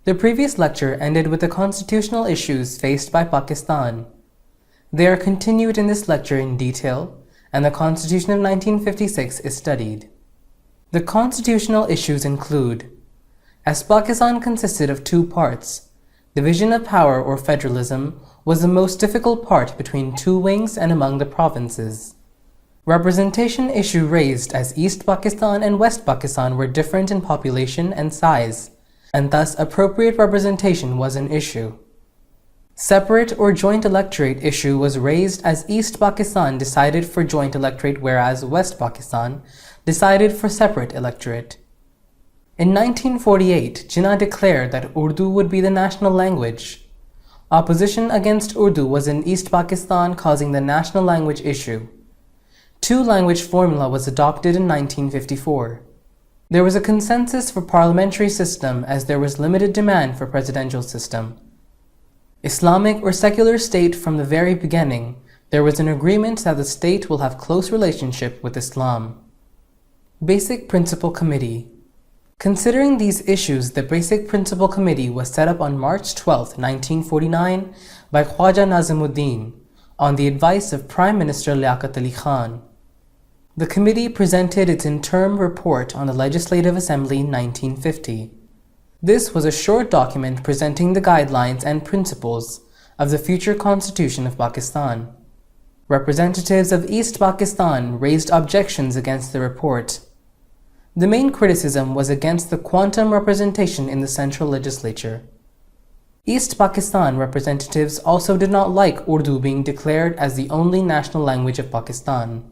The previous lecture ended with the constitutional issues faced by Pakistan. They are continued in this lecture in detail, and the Constitution of 1956 is studied. The constitutional issues include: as Pakistan consisted of two parts, division of power or federalism was the most difficult part between two wings and among the provinces. Representation issue raised as East Pakistan and West Pakistan were different in population and size, and thus appropriate representation was an issue. Separate or joint electorate issue was raised as East Pakistan decided for joint electorate, whereas West Pakistan decided for separate electorate. In 1948, Jinnah declared that Urdu would be the national language. Opposition against Urdu was in East Pakistan, causing the national language issue. Two-language formula was adopted in 1954. There was a consensus for parliamentary system as there was limited demand for presidential system. Islamic or secular state. From the very beginning, there was an agreement that the state will have close relationship with Islam. Basic Principle Committee. Considering these issues, the Basic Principle Committee was set up on March 12, 1949 by Khwaja Nazimuddin on the advice of Prime Minister Liaquat Ali Khan. The committee presented its interim report on the Legislative Assembly in 1950. This was a short document presenting the guidelines and principles of the future Constitution of Pakistan. Representatives of East Pakistan raised objections against the report. The main criticism was against the quantum representation in the central legislature. East Pakistan representatives also did not like Urdu being declared as the only national language of Pakistan.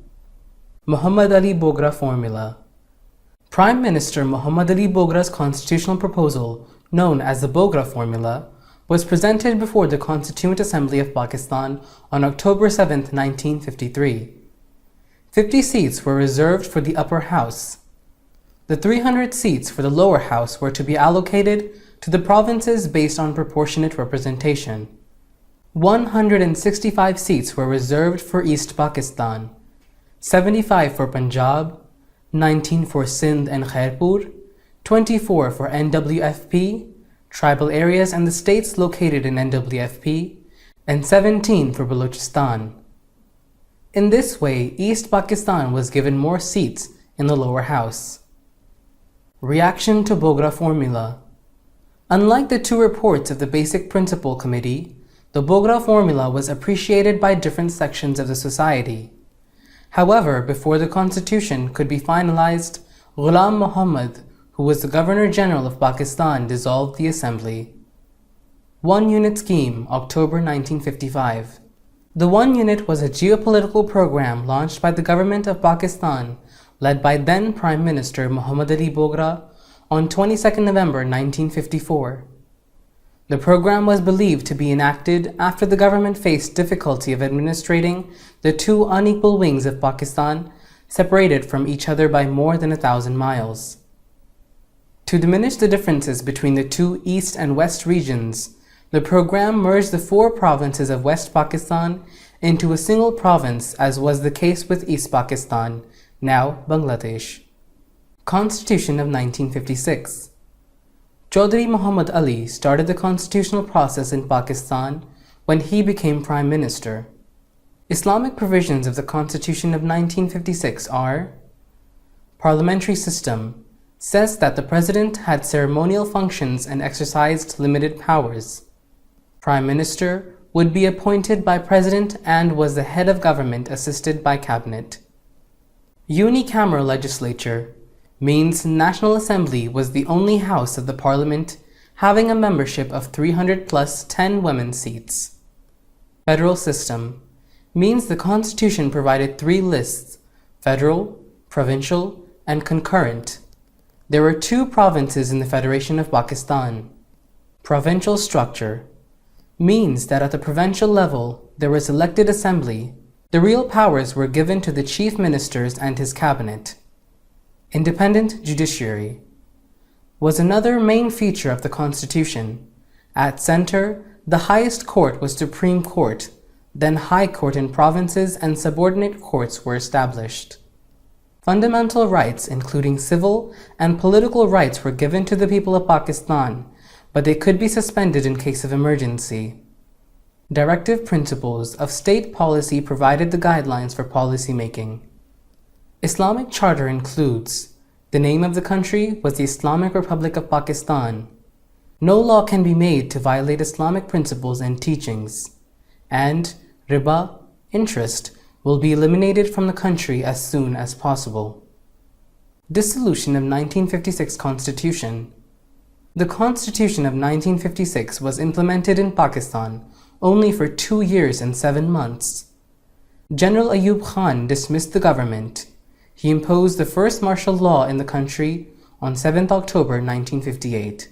Muhammad Ali Bogra Formula. Prime Minister Muhammad Ali Bogra's constitutional proposal, known as the Bogra Formula, was presented before the Constituent Assembly of Pakistan on October 7, 1953. 50 seats were reserved for the upper house. The 300 seats for the lower house were to be allocated to the provinces based on proportionate representation. 165 seats were reserved for East Pakistan, 75 for Punjab, 19 for Sindh and Khairpur, 24 for NWFP, tribal areas and the states located in NWFP, and 17 for Balochistan. In this way, East Pakistan was given more seats in the lower house. Reaction to Bogra Formula. Unlike the two reports of the Basic Principle Committee, the Bogra Formula was appreciated by different sections of the society. However, before the constitution could be finalized, Ghulam Muhammad, who was the Governor General of Pakistan, dissolved the assembly. One Unit Scheme, October 1955. The One Unit was a geopolitical program launched by the government of Pakistan, led by then Prime Minister Muhammad Ali Bogra, on 22 November 1954. The program was believed to be enacted after the government faced difficulty of administrating the two unequal wings of Pakistan, separated from each other by more than 1,000 miles. To diminish the differences between the two East and West regions, the program merged the four provinces of West Pakistan into a single province, as was the case with East Pakistan, now Bangladesh. Constitution of 1956. Chaudhry Muhammad Ali started the constitutional process in Pakistan when he became Prime Minister. Islamic provisions of the Constitution of 1956 are: Parliamentary system says that the President had ceremonial functions and exercised limited powers. Prime Minister would be appointed by President and was the head of government assisted by Cabinet. Unicameral legislature means National Assembly was the only house of the Parliament having a membership of 300 plus 10 women seats. Federal system means the Constitution provided three lists: federal, provincial, and concurrent. There were two provinces in the Federation of Pakistan. Provincial structure means that at the provincial level there was elected assembly. The real powers were given to the chief ministers and his cabinet. Independent judiciary was another main feature of the Constitution. At center, the highest court was Supreme Court, then High Court in provinces and subordinate courts were established. Fundamental rights, including civil and political rights, were given to the people of Pakistan, but they could be suspended in case of emergency. Directive principles of state policy provided the guidelines for policy making. Islamic Charter includes: the name of the country was the Islamic Republic of Pakistan. No law can be made to violate Islamic principles and teachings. And riba, interest, will be eliminated from the country as soon as possible. Dissolution of 1956 Constitution. The Constitution of 1956 was implemented in Pakistan only for 2 years and 7 months. General Ayub Khan dismissed the government. He imposed the first martial law in the country on 7th October 1958.